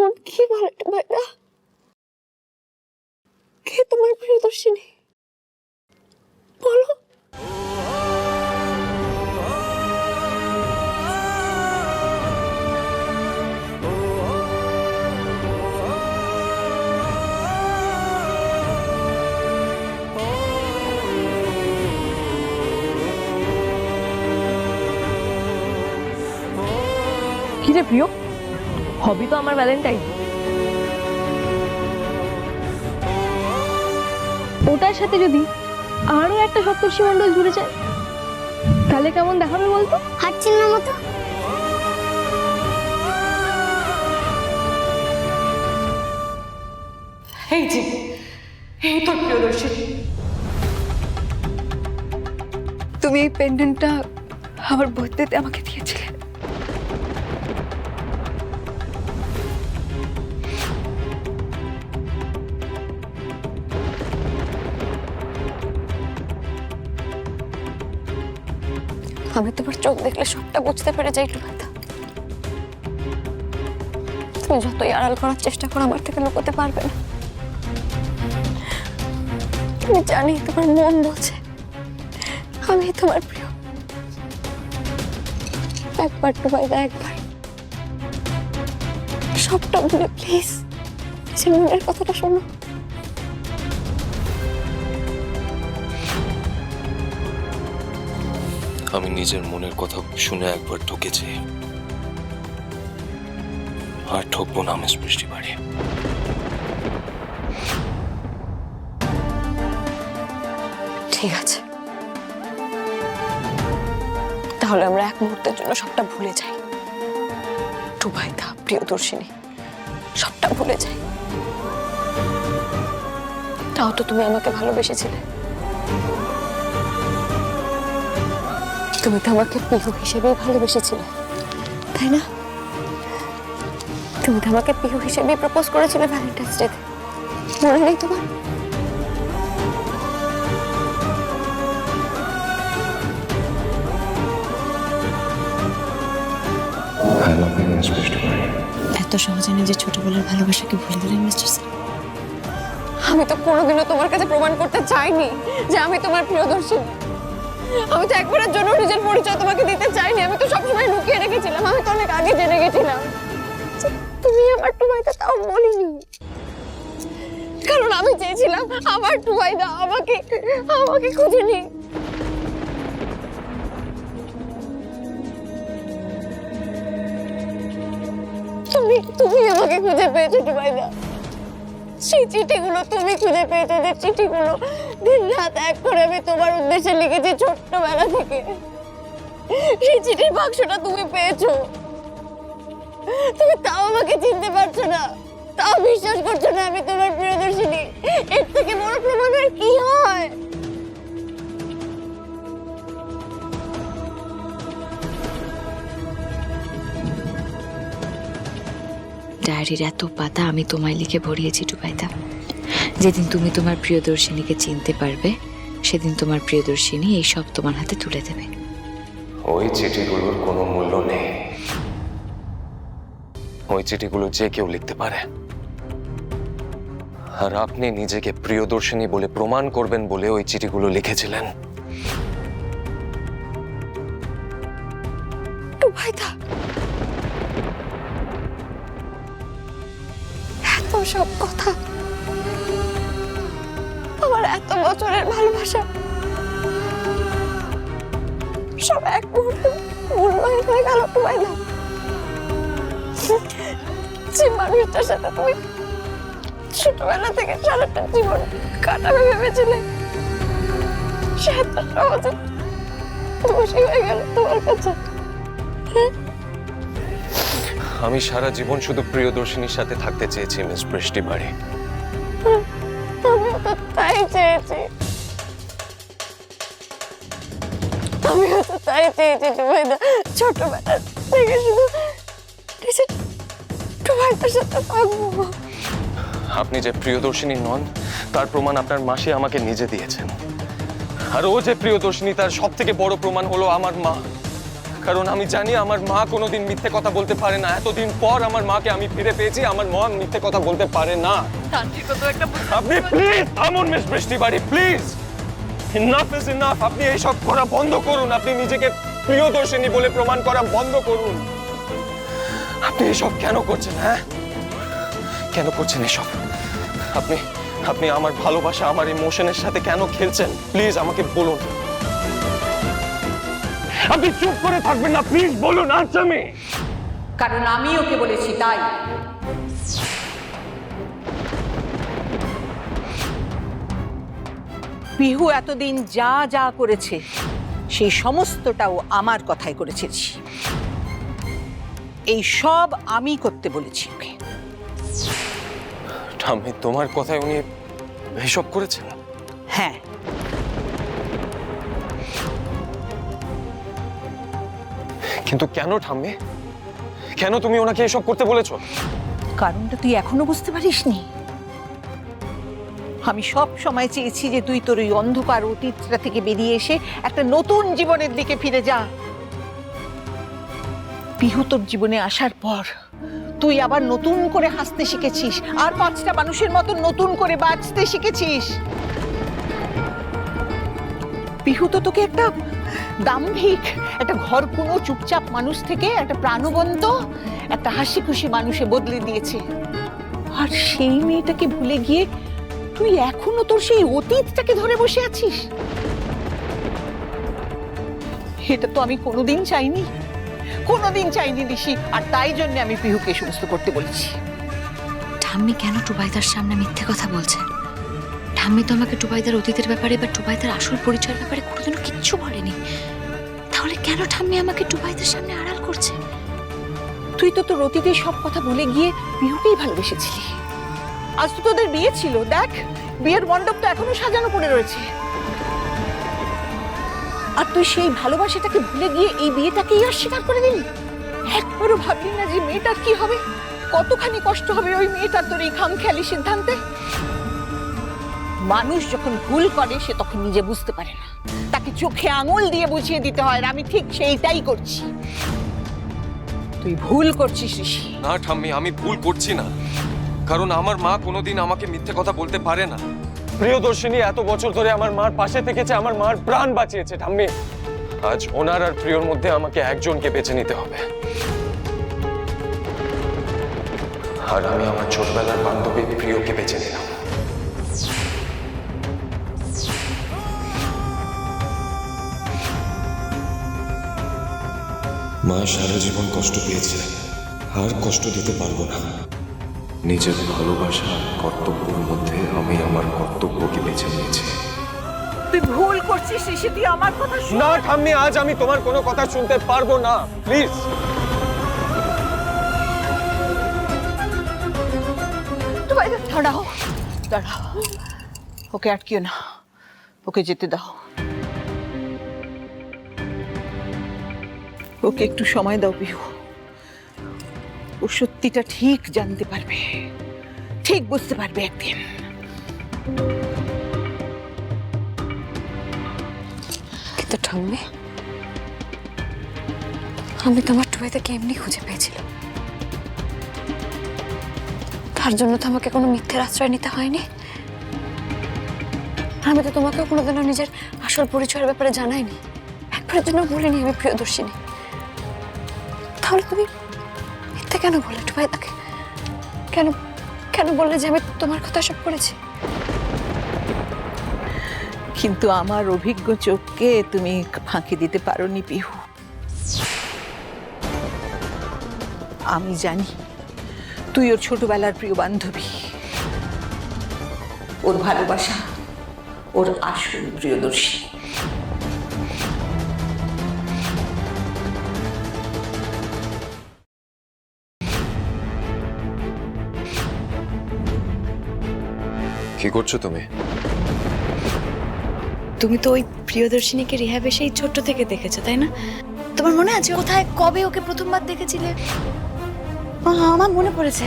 এমন কি বলে টুবাইদা? কে তোমার প্রিয়দর্শিনী বলো? কিরে প্রিয়, হবি তো আমার ভ্যালেন্টাইন। ওটার সাথে যদি আরো একটা সপ্তর্ষি মণ্ডল জুড়ে যায় তাহলে কেমন দেখাবে বলতো? হাঁটছিল না মতো। এই যে এই তোর প্রিয়দর্শিনী। তুমি এই পেন্ডেন্টটা আমার বার্থডেতে আমাকে দিয়েছিলে। আমি তোমার চোখ দেখলে সবটা বুঝতে পেরে যাই টুবাইদা। তুমি যতই আড়াল করার চেষ্টা করো আমার থেকে লুকোতে পারবে না। আমি জানি তোমার মন বলছে আমি তোমার প্রিয়। একবার টুবাইদা, একবার সবটা ভুলে প্লিজ নিজের মনের কথাটা শোনো। আমি নিজের মনের কথা শুনে একবার ঠকেছি, আর ঠকবো না মিস বৃষ্টি বাড়ি। ঠিক আছে, তাহলে আমরা এক মুহূর্তের জন্য সবটা ভুলে যাই। টুবাইদা, প্রিয়দর্শিনী, সবটা ভুলে যাই। তাও তো তুমি আমাকে ভালোবেসেছিলে। তুমি তো আমাকে পিহু হিসেবেই ভালোবেসেছিলে, তাই না? তুমি তো আমাকে পিহু হিসেবেই প্রপোজ করেছিলে ভ্যালেন্টাইন্স ডেতে, মনে নেই তোমার? এত সহজে নিজের ছোটবেলার ভালোবাসাকে ভুলে দিলেন মিস্টার স্যার? আমি তো কোনোদিনও তোমার কাছে প্রমাণ করতে চাইনি যে আমি তোমার প্রিয়দর্শিনী। আমি তো একবারের জন্য নিজের পরিচয় তোমাকে দিতে চাইনি। আমি তো সবসময় লুকিয়ে রেখেছিলাম। আমি তো অনেক আগে জেনে গেছিলাম তুমি আমার টুবাইদা, তাও বলিনি। কারণ আমি চেয়েছিলাম আমার টুবাইদা আমাকে খুঁজে নি। তুমি আমাকে খুঁজে পেয়েছো টুবাইদা। সেই চিঠিগুলো তুমি খুঁজে পেয়েছো, যে চিঠিগুলো দিন রাত এক করে আমি তোমার উদ্দেশ্যে লিখেছি ছোট্টবেলা থেকে। সেই চিঠির বাক্সটা তুমি পেয়েছো, তুমি তাও আমাকে চিনতে পারছো না, তাও বিশ্বাস করছো না আমি তোমার প্রিয়দর্শিনী। এর থেকে বড় প্রমাণ আর কি হয়? ডায়েরির এত পাতা আমি তোমায় লিখে ভরিয়েছি টুবাইদা। যেদিন তুমি তোমার প্রিয়দর্শিনীকে চিনতে পারবে সেদিন তোমার প্রিয়দর্শিনী এই সব তোমার হাতে তুলে দেবে। ওই চিঠিগুলোর কোনো মূল্য নেই। ওই চিঠিগুলো যে কেউ লিখতে পারে, আর আপনি নিজেকে প্রিয়দর্শিনী বলে প্রমাণ করবেন বলে ওই চিঠিগুলো লিখেছিলেন। টুবাইদা, এত সব কথা, আমার এত বছরের ভালোবাসা সব এক মুহূর্তে মূল্যহীন হয়ে গেল টুবাইদা। যে মানুষটার সাথে তুমি ছোটবেলা থেকে সারাটা জীবন কাটাবে ভেবেছিলে, সে এত সহজে দোষী হয়ে গেল তোমার কাছে। আমি সারা জীবন শুধু প্রিয়দর্শিনীর সাথে থাকতে চেয়েছি মিস বৃষ্টি বাড়ি। আমিও তো তাই চেয়েছি, আমিও তো তাই চেয়েছি টুবাইদা। ছোটবেলা থেকে শুধু নিজের টুবাইদার সাথে থাকবো। আপনি যে প্রিয়দর্শিনী নন তার প্রমাণ আপনার মাসি আমাকে নিজে দিয়েছেন। আর ও যে প্রিয়দর্শিনী তার সব থেকে বড় প্রমাণ হলো আমার মা। কারণ আমি জানি আমার মা কোনোদিন মিথ্যে কথা বলতে পারে না। এতদিন পর আমার মাকে আমি ফিরে পেয়েছি, আমার মা মিথ্যে কথা বলতে পারে না। আপনি প্লিজ থামুন মিস বৃষ্টি বাড়ি, প্লিজ। Enough is enough. আপনি এইসব করা বন্ধ করুন। আপনি নিজেকে প্রিয়দর্শিনী বলে প্রমাণ করা বন্ধ করুন। আপনি এসব কেন করছেন? হ্যাঁ, কেন করছেন এসব? আপনি আমার ভালোবাসা, আমার ইমোশনের সাথে কেন খেলছেন? প্লিজ আমাকে বলুন। আপনি চুপ করে থাকবেন না, প্লিজ বলুন। আচ্ছা, আমি কারণ আমি ওকে বলেছি তাই। পিহু এতদিন যা যা করেছে সেই সমস্তটাও আমার কথাই করেছিস। এই সব আমি করতে বলেছি ওকে। ঠাম্মি, তোমার কথায় উনি এসব করেছেন? হ্যাঁ, কিন্তু কেন ঠাম্মি? কেন তুমি ওনাকে এসব করতে বলেছো? কারণটা তুই এখনো বুঝতে পারিসনি? আমি সব সময় চেয়েছি যে তুই তোর ওই অন্ধকার অতীতটা থেকে বেরিয়ে এসে একটা নতুন জীবনের দিকে ফিরে যা। পিহু তোর জীবনে আসার পর তুই আবার নতুন করে হাসতে শিখেছিস, আর 5টা মানুষের মতো নতুন করে বাঁচতে শিখেছিস। পিহু তো তোকে একটা দাম্ভিক, একটা ঘরকুনো চুপচাপ মানুষ থেকে একটা প্রাণবন্ত, একটা হাসি খুশি মানুষে বদলে দিয়েছে। আর সেই মেয়েটাকে ভুলে গিয়ে তুই এখনো তোর সেই অতীতটাকে ধরে বসে আছিস। এটা তো আমি কোনোদিন চাইনি, কোনোদিন চাইনি ঋষি। আর তাই জন্য আমি পিহুকে সমস্ত করতে বলেছি। ঠাম্মি কেন টুবাইদার সামনে মিথ্যে কথা বলছে? ঠাম্মি তো আমাকে টুবাইদার অতীতের ব্যাপারে বা টুবাইদার আসল পরিচয়ের ব্যাপারে কোনোদিনও কিচ্ছু বলেনি। তাহলে কেন ঠাম্মি আমাকে টুবাইদার সামনে আড়াল করছে? তুই তো তোর অতীতের সব কথা ভুলে গিয়ে পিহুকেই ভালোবেসেছিলি। আজ তো তোদের বিয়ে ছিল, দেখ বিয়ের মণ্ডপ তো এখনো সাজানো পড়ে রয়েছে। আর তুই সেই ভালোবাসাটাকে ভুলে গিয়ে এই বিয়েটাকেই অস্বীকার করে দিলি। একবারও ভাবলি না যে মেয়েটার কি হবে, কতখানি কষ্ট হবে ওই মেয়েটার তোর এই খামখেয়ালি সিদ্ধান্তে। মানুষ যখন ভুল করে সে তখন নিজে বুঝতে পারে না, তাকে চোখে আঙুল দিয়ে বুঝিয়ে দিতে হয়। আর আমি ঠিক সেইটাই করছি। তুই ভুল করছিস ঋষি। না ঠাম্মি, আমি ভুল করছি না। কারণ আমার মা কোনোদিন আমাকে মিথ্যে কথা বলতে পারে না। প্রিয়দর্শিনী এত বছর ধরে আমার মার পাশে থেকেছে, আমার মার প্রাণ বাঁচিয়েছে ঠাম্মি। আজ ওনার আর প্রিয়র মধ্যে আমাকে একজনকে বেছে নিতে হবে। আর আমি আমার ছোটবেলার বান্ধবী প্রিয়কে বেছে নিলাম। মা সারা জীবন কষ্ট পেয়েছে, আর কষ্ট দিতে পারবো না। নিজের ভালোবাসা কর্তব্যের মধ্যে আমি আমার কর্তব্যকে বেছে নিয়েছি। তুই ভুল করছিস ঋষি, তুই আমার কথা শুন। না ঠাম্মি, আজ আমি তোমার কোনো কথা শুনতে পারবো না, প্লিজ। দাঁড়াও দাঁড়াও, ওকে আটকিও না, ওকে যেতে দাও। ওকে একটু সময় দাও পিহু। ও সত্যিটা ঠিক জানতে পারবে, ঠিক বুঝতে পারবে একদিন। কিন্তু ঠাম্মি, আমি তোমার টুবাইদাকে এমনি খুঁজে পেয়েছিলাম। তার জন্য তো আমাকে কোনো মিথ্যের আশ্রয় নিতে হয়নি। আমি তো তোমাকেও কোনোদিনও নিজের আসল পরিচয়ের ব্যাপারে জানাইনি, একবারের জন্য বলিনি আমি প্রিয়দর্শিনী। তাহলে তুমি মিথ্যে কেন বললে টুবাইদাকে? কেন কেন বললে যে আমি তোমার কথা সব করেছি? কিন্তু আমার অভিজ্ঞ চোখকে তুমি ফাঁকি দিতে পারোনি পিহু। আমি জানি তুই ওর ছোটবেলার প্রিয় বান্ধবী, ওর ভালোবাসা, ওর আসল প্রিয়দর্শী। কি করছো তুমি? তুমি তো ওই প্রিয়দর্শিনীকে রিহ্যাবে সেই ছোট্ট থেকে দেখেছো, তাই না? তোমার মনে আছে কোথায় কবে ওকে প্রথমবার দেখেছিলে? আমার মনে পড়েছে।